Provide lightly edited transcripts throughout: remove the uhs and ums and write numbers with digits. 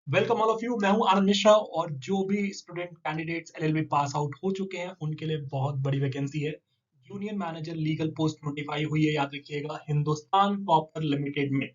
Welcome all of you. मैं हूं आनंद मिश्रा और जो भी student candidates LLB pass out हो चुके हैं उनके लिए बहुत बड़ी वैकेंसी है। Junior manager legal post notify हुई है, याद रखिएगा, हिंदुस्तान कॉपर लिमिटेड में।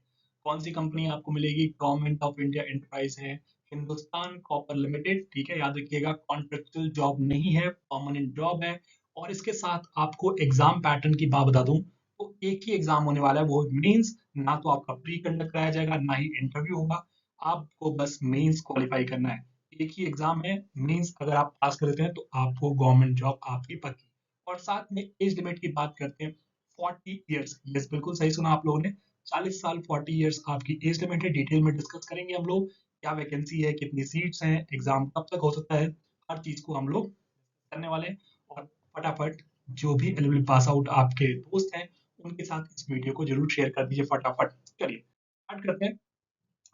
कौन सी कंपनी आपको मिलेगी? गवर्नमेंट ऑफ इंडिया एंटरप्राइज है हिंदुस्तान कॉपर लिमिटेड। ठीक है, याद रखिएगा, कॉन्ट्रेक्चुअल जॉब नहीं है, परमानेंट जॉब है। और इसके साथ आपको एग्जाम पैटर्न की बात बता दूं तो एक ही एग्जाम होने वाला है, वो मीन्स ना तो आपका प्री कंडक्ट कराया जाएगा ना ही इंटरव्यू होगा। आपको बस मेंस क्वालिफाई करना है। एक ही एग्जाम है, मेंस अगर आप पास कर लेते हैं तो आपको गवर्नमेंट जॉब आपकी पक्की। और साथ में एज लिमिट की बात करते हैं, 40 इयर्स। यस, बिल्कुल सही सुना आप लोगों ने, 40 साल, 40 इयर्स आपकी एज लिमिट है। डिटेल में डिस्कस करेंगे हम लोग, क्या वैकेंसी है, कितनी सीट्स हैं, एग्जाम कब तक हो सकता है, हर चीज को हम लोग करने वाले हैं। और फटाफट जो भी एलएलबी पास आउट आपके दोस्त हैं उनके साथ इस वीडियो को जरूर शेयर कर दीजिए फटाफट। चलिए स्टार्ट करते हैं।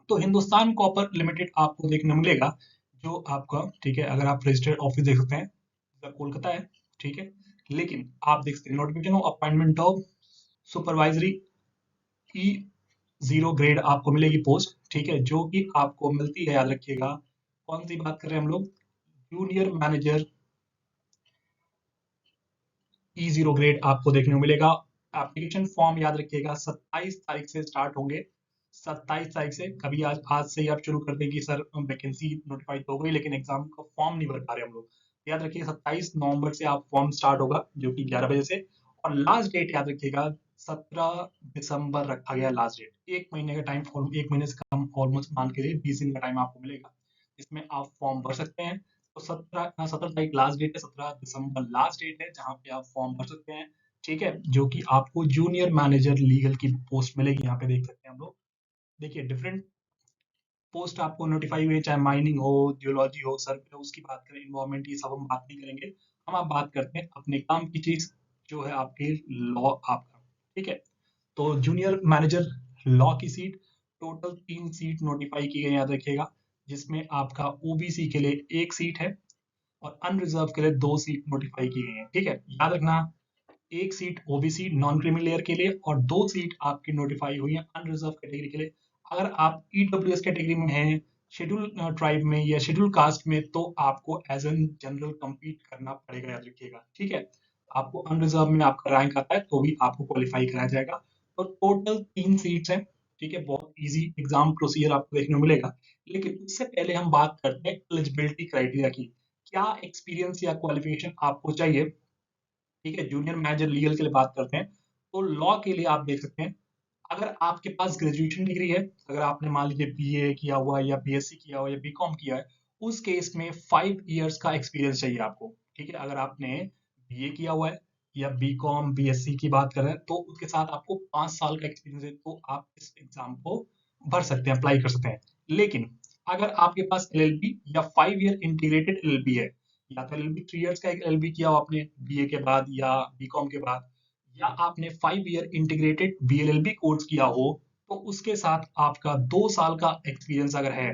तो हिंदुस्तान कॉपर लिमिटेड आपको देखने मिलेगा, जो आपका, ठीक है, अगर आप रजिस्टर्ड ऑफिस देख सकते हैं, कोलकाता है। ठीक है, लेकिन आप देख सकते हैं notification of appointment of supervisory E zero grade आपको मिलेगी पोस्ट। ठीक है, जो कि आपको मिलती है, याद रखिएगा, कौन सी बात कर रहे हैं हम लोग? जूनियर मैनेजर E0 ग्रेड आपको देखने को मिलेगा। एप्लीकेशन फॉर्म याद रखिएगा 27 तारीख से स्टार्ट होंगे। 27 तारीख से, कभी आज से ही आप शुरू कर देंगे सर, वैकेंसी नोटिफाई तो हो गई लेकिन एग्जाम का फॉर्म नहीं भर पा रहे हम लोग। याद रखिए 27 नवंबर से आप फॉर्म स्टार्ट होगा, जो कि 11 बजे से। और लास्ट डेट याद रखिएगा 17 दिसंबर रखा गया लास्ट डेट। एक महीने का टाइम, एक महीने से कम ऑलमोस्ट मान के लिए 20 दिन का टाइम आपको मिलेगा, जिसमें आप फॉर्म भर सकते हैं। तो 17 तारीख लास्ट डेट है, 17 दिसंबर लास्ट डेट है जहाँ पे आप फॉर्म भर सकते हैं। ठीक है, जो कि आपको जूनियर मैनेजर लीगल की पोस्ट मिलेगी, यहाँ पे देख सकते हैं हम लोग। देखिए डिफरेंट पोस्ट आपको नोटिफाई हुई है, चाहे माइनिंग हो, जियोलॉजी हो, सर्वे हो, उसकी बात करें, इन्वायरमेंट, ये सब हम बात नहीं करेंगे। हम आप बात करते हैं अपने काम की चीज, जो है आपके लॉ आपका। ठीक है, तो जूनियर मैनेजर लॉ की सीट, टोटल 3 सीट नोटिफाई की गई, याद रखिएगा, जिसमें आपका ओबीसी के लिए एक सीट है और अनरिजर्व के लिए 2 सीट नोटिफाई की गई है। ठीक है, याद रखना, एक seat OBC non creamy layer के लिए और 2 सीट आपकी नोटिफाई हुई है अनरिजर्व कैटेगरी के लिए। अगर आप ईडब्ल्यूएस कैटेगरी में हैं, शेड्यूल ट्राइब में या शेड्यूल कास्ट में, तो आपको एज एन जनरल compete करना पड़ेगा, याद रखिएगा। ठीक है, आपको अनरिजर्व में आपका रैंक आता है तो भी आपको क्वालिफाई कराया जाएगा। तो टोटल 3 सीट्स हैं। ठीक है, बहुत इजी एग्जाम प्रोसीजर आपको देखने को मिलेगा। लेकिन उससे पहले हम बात करते हैं एलिजिबिलिटी क्राइटेरिया की। क्या एक्सपीरियंस या क्वालिफिकेशन आपको चाहिए? ठीक है, जूनियर मैनेजर लीगल के लिए बात करते हैं, तो लॉ के लिए आप देख सकते हैं, अगर आपके पास ग्रेजुएशन डिग्री है, अगर आपने मान लीजिए बीए किया हुआ है या बीएससी किया हुआ है या बीकॉम किया है, उस केस में 5 इयर्स का एक्सपीरियंस चाहिए आपको। ठीक है, अगर आपने बीए किया हुआ है या बीकॉम बीएससी की बात कर रहे हैं तो उसके साथ आपको 5 साल का एक्सपीरियंस है, तो आप इस एग्जाम को भर सकते हैं, अप्लाई कर सकते हैं। लेकिन अगर आपके पास एलएलबी या 5 ईयर इंटीग्रेटेड एलएलबी है, या तो एलएलबी 3 इयर्स का एलएलबी किया हो आपने बीए के बाद या बीकॉम के बाद, या आपने 5 ईयर इंटीग्रेटेड बीएलएलबी कोर्स किया हो, तो उसके साथ आपका 2 साल का एक्सपीरियंस अगर है,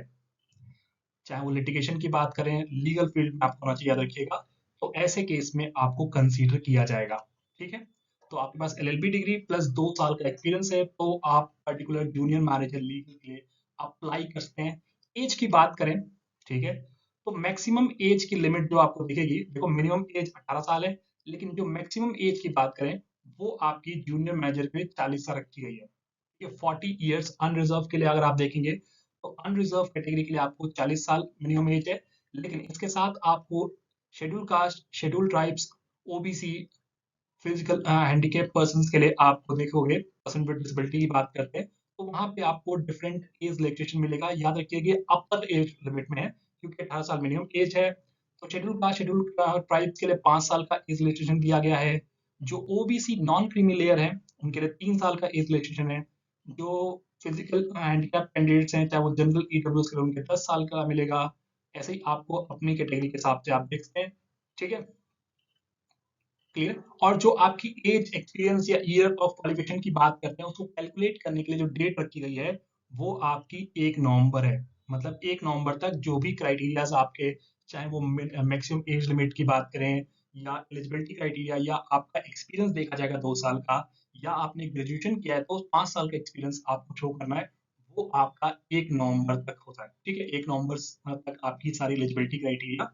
चाहे वो लिटिगेशन की बात करें, लीगल फील्ड में आपको होना चाहिए, याद रखिएगा, तो ऐसे केस में आपको कंसीडर किया जाएगा। ठीक है, तो आपके पास एलएलबी डिग्री प्लस 2 साल का एक्सपीरियंस है, तो आप पर्टिकुलर जूनियर मैनेजर लीगल के लिए अप्लाई कर सकते हैं। एज की बात करें, ठीक है, तो मैक्सिमम एज की लिमिट जो आपको दिखेगी, देखो मिनिमम एज 18 साल है, लेकिन जो मैक्सिमम एज की बात करें वो आपकी जूनियर मैनेजर के लिए 40 साल रखी गई है। ये 40 इयर्स अनरिजर्व के लिए अगर आप देखेंगे तो अनरिजर्व कैटेगरी के लिए आपको 40 साल मिनिमम एज है। लेकिन इसके साथ आपको schedule caste, schedule tribes, OBC, physical handicap person के लिए आपको देखोगे, पर्सन विद डिसेबिलिटी की बात करते हैं, तो वहां पे आपको डिफरेंट एज रिलैक्सेशन मिलेगा। याद रखिएगा अपर एज लिमिट में है, क्योंकि 18 साल मिनिमम एज है। तो शेड्यूल ट्राइब के लिए 5 साल का एज रिलैक्सेशन दिया गया है। जो ओबीसी नॉन क्रीमी लेयर है उनके लिए 3 साल का एज रिलैक्सेशन है। जो फिजिकल हैंडीकैप कैंडिडेट्स हैं, चाहे वो जनरल ईडब्ल्यूएस के लिए, उनके 10 साल का मिलेगा। ऐसे ही आपको अपनी कैटेगरी के हिसाब से आप देख सकते हैं। ठीक है, क्लियर। और जो आपकी एज, एक्सपीरियंस या ईयर ऑफ क्वालिफिकेशन की बात करते हैं, उसको कैलकुलेट करने के लिए जो डेट रखी गई है वो आपकी 1 नवंबर है। मतलब 1 नवंबर तक जो भी क्राइटेरियाज आपके, चाहे वो मैक्सिमम एज लिमिट की बात करें या एलिजिबिलिटी क्राइटेरिया या आपका एक्सपीरियंस देखा जाएगा 2 साल का, या आपने ग्रेजुएशन किया है तो 5 साल का एक्सपीरियंस आपको शो करना है, वो आपका 1 नवंबर तक होता है। ठीक है, 1 नवंबर तक आपकी सारी एलिजिबिलिटी क्राइटेरिया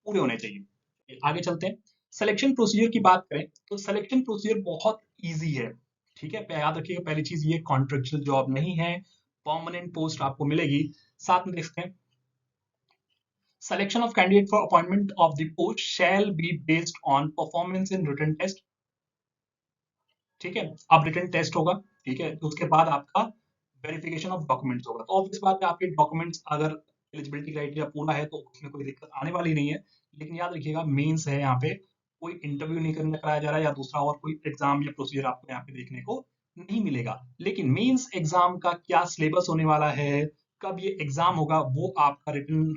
पूरे होने चाहिए। आगे चलते हैं। सिलेक्शन प्रोसीजर की बात करें तो सिलेक्शन प्रोसीजर बहुत इजी है। ठीक है, याद रखिएगा पहली चीज ये कॉन्ट्रेक्चुअल जॉब नहीं है, परमानेंट पोस्ट आपको मिलेगी। साथ में देखते हैं, selection of candidate for appointment of the post shall be based on performance in written test। ठीक है, अब रिटन टेस्ट होगा, ठीक है, तो उसके बाद आपका वेरिफिकेशन ऑफ डॉक्यूमेंट्स होगा। तो ऑब्वियस बात है आपके डॉक्यूमेंट्स अगर एलिजिबिलिटी क्राइटेरिया पूरा है तो उसमें कोई दिक्कत आने वाली नहीं है। लेकिन याद रखिएगा मेंस है, यहाँ पे कोई इंटरव्यू नहीं करने कराया जा रहा है या दूसरा और कोई एग्जाम या प्रोसीजर आपको यहाँ पे देखने को नहीं मिलेगा। लेकिन मेंस एग्जाम का क्या सिलेबस होने वाला है, कब ये एग्जाम होगा, वो आपका रिटन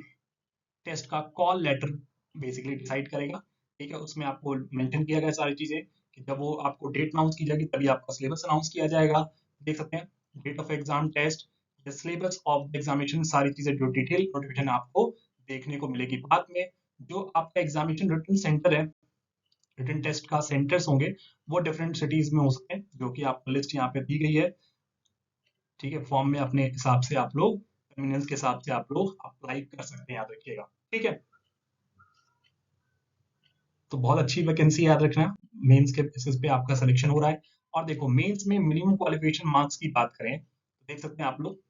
टेस्ट का कॉल लेटर बेसिकली डिसाइड करेगा। ठीक है, उसमें आपको मेंशन किया गया सारी चीजें कि जब वो आपको डेट अनाउंस की जाएगी तभी आपका सिलेबस अनाउंस किया जाएगा। देख सकते हैं date of exam, test, the syllabus of the examination, सारी चीजें जो डिटेल नोटिफिकेशन आपको देखने को मिलेगी। बाद में जो आपका एग्जामिनेशन रिटन सेंटर है, रिटन टेस्ट का सेंटर्स होंगे वो डिफरेंट सिटीज में हो सकते हैं, जो कि आपको लिस्ट यहाँ पे दी गई है। ठीक है, फॉर्म में अपने हिसाब से आप लोग कन्वीनियंस के हिसाब से आप लोग अप्लाई कर सकते हैं, याद रखिएगा। ठीक है, तो बहुत अच्छी वैकेंसी याद रखना, मेंस के बेसिस पे आपका सिलेक्शन हो रहा है। और देखो मेंस में मिनिमम क्वालिफिकेशन मार्क्स की बात करें तो देख सकते हैं आप लोग,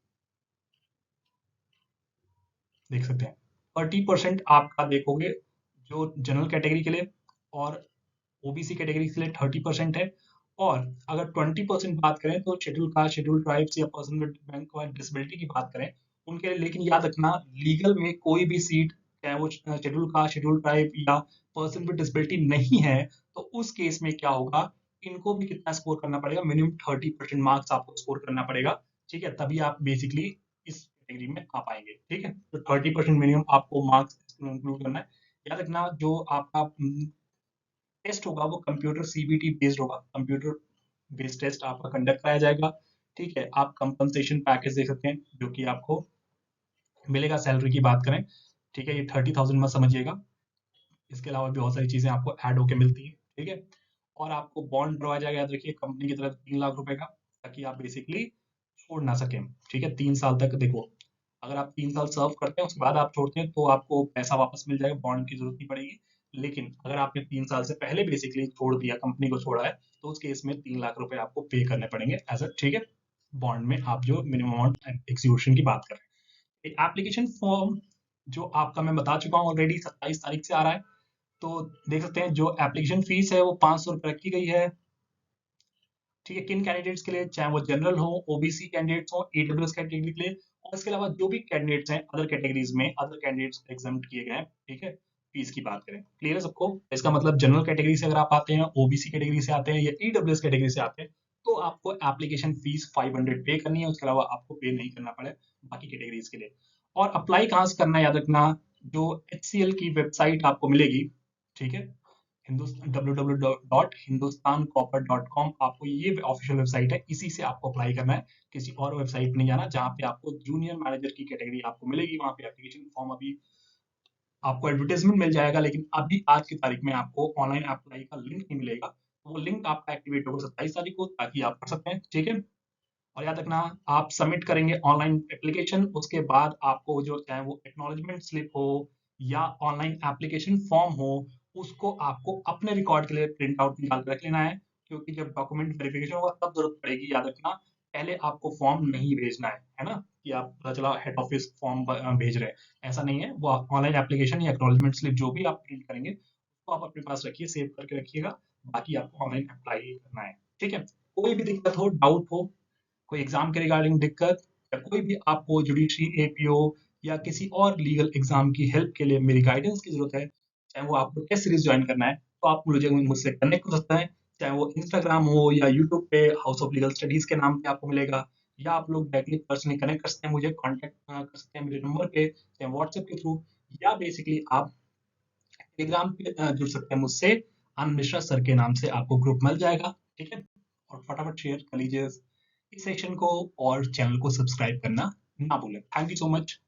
देख सकते हैं 30% आपका देखोगे जो जनरल कैटेगरी के लिए, और ओबीसी कैटेगरी के लिए 30% है। और अगर 20% बात करें तो शेड्यूल कास्ट, शेड्यूल ट्राइब्स या पर्सन विद डिसेबिलिटी की बात करें उनके लिए। लेकिन याद रखना लीगल में कोई भी सीट, चाहे वो शेड्यूल कास्ट, शेड्यूल ट्राइब या पर्सन विद डिसेबिलिटी नहीं है, तो उस केस में क्या होगा, इनको भी कितना स्कोर करना पड़ेगा, मिनिमम 30% मार्क्स आपको स्कोर करना पड़ेगा। ठीक है, तभी आप बेसिकली इस कैटेगरी में आ पाएंगे। ठीक है, तो 30% मिनिमम आपको मार्क्स इंक्लूड करना है। याद रखना जो आपका टेस्ट होगा वो कंप्यूटर सीबीटी बेस्ड होगा, कंप्यूटर बेस्ड टेस्ट आपका कंडक्ट कराया जाएगा। ठीक है, आप कंपनसेशन पैकेज देख सकते हैं जो कि आपको मिलेगा। सैलरी की बात करें, ठीक है, ये 30,000 मत समझिएगा, इसके अलावा भी बहुत सारी चीजें आपको ऐड होके मिलती है। ठीक है, और आपको बॉन्ड करवाया जाएगा, याद रखिए कंपनी की तरफ 3 लाख रुपए का, ताकि आप बेसिकली छोड़ ना सकें। ठीक है, 3 साल तक देखो, अगर आप 3 साल सर्व करते हैं उसके बाद आप छोड़ते हैं तो आपको पैसा वापस मिल जाएगा, बॉन्ड की जरूरत नहीं पड़ेगी। लेकिन अगर आपने 3 साल से पहले बेसिकली छोड़ दिया, कंपनी को छोड़ा है, तो उस केस में 3 लाख रुपए आपको पे करने पड़ेंगे एज अ, ठीक है, बॉन्ड में आप जो मिनिमम अमाउंट एग्जीक्यूशन की बात कर रहे हैं। एप्लीकेशन फॉर्म जो आपका मैं बता चुका हूँ ऑलरेडी, 27 तारीख से आ रहा है। तो देख सकते हैं जो एप्लीकेशन फीस है वो 500 रुपये रखी गई है। ठीक है, किन कैंडिडेट्स के लिए, चाहे वो जनरल हो, ओबीसी कैंडिडेट्स हो, ईडब्ल्यूएस कैटेगरी के लिए, और इसके अलावा जो भी कैंडिडेट्स हैं अदर कैटेगरीज में, अदर कैंडिडेट्स एग्जाम किए गए हैं। ठीक है, फीस की बात करें, क्लियर है सबको? इसका मतलब जनरल कैटेगरी से अगर आप आते हैं, ओबीसी कैटेगरी से आते हैं या ईडब्ल्यूएस कैटेगरी से आते हैं, तो आपको एप्लीकेशन फीस 500 पे करनी है, उसके अलावा आपको पे नहीं करना पड़े बाकी कैटेगरीज के लिए। और अप्लाई कहाँ से करना है, याद रखना जो HCL की वेबसाइट आपको मिलेगी, ठीक है, www.hindustancopper.com, आपको ये ऑफिशियल वेबसाइट है, इसी से आपको अप्लाई करना है, किसी और वेबसाइट नहीं जाना। जहाँ पे आपको जूनियर मैनेजर की कैटेगरी आपको मिलेगी, वहाँ पे एप्लीकेशन फॉर्म अभी आपको एडवर्टाइजमेंट मिल जाएगा, लेकिन अभी आज की तारीख में आपको ऑनलाइन अप्लाई का लिंक नहीं मिलेगा। तो वो लिंक आपका एक्टिवेट होगा 27 तारीख को, ताकि आप कर सकते हैं। ठीक है, और याद रखना आप सबमिट करेंगे ऑनलाइन एप्लीकेशन, उसके बाद आपको जो चाहे वो एक्नॉलेजमेंट स्लिप हो या ऑनलाइन एप्लीकेशन फॉर्म हो, उसको आपको अपने रिकॉर्ड के लिए प्रिंट आउट निकाल के रख लेना है, क्योंकि जब डॉक्यूमेंट वेरिफिकेशन होगा तब जरूरत पड़ेगी। याद रखना पहले आपको फॉर्म नहीं भेजना है ना, कि आप पता चला हेड ऑफिस फॉर्म भेज रहे हैं, ऐसा नहीं है। वो ऑनलाइन एप्लीकेशन या एक्नॉलेजमेंट स्लिप जो भी आप प्रिंट करेंगे उसको आप अपने पास रखिए, सेव करके रखिएगा, बाकी आपको ऑनलाइन अप्लाई करना है। ठीक है, कोई भी दिक्कत हो, डाउट हो, कोई एग्जाम के रिगार्डिंग दिक्कत, या कोई भी आपको जुडिशरी एपीओ या किसी और लीगल एग्जाम की हेल्प के लिए मेरी गाइडेंस की जरूरत है, चाहे वो आपको टेस्ट सीरीज ज्वाइन करना है, तो आप मुझे मुझसे कनेक्ट हो सकते हैं। चाहे वो इंस्टाग्राम हो या यूट्यूब पे हाउस ऑफ लीगल स्टडीज के नाम पे आपको मिलेगा, या आप लोग डायरेक्टली पर्सनली कनेक्ट कर सकते हैं, मुझे कॉन्टेक्ट कर सकते हैं मेरे नंबर पे, चाहे व्हाट्सएप के थ्रू, या बेसिकली आप टेलीग्राम पे जुड़ सकते हैं मुझसे, आनंद मिश्रा सर के नाम से आपको ग्रुप मिल जाएगा। ठीक है, और फटाफट शेयर कर लीजिए इस सेशन को, और चैनल को सब्सक्राइब करना ना भूलें। Thank you so much.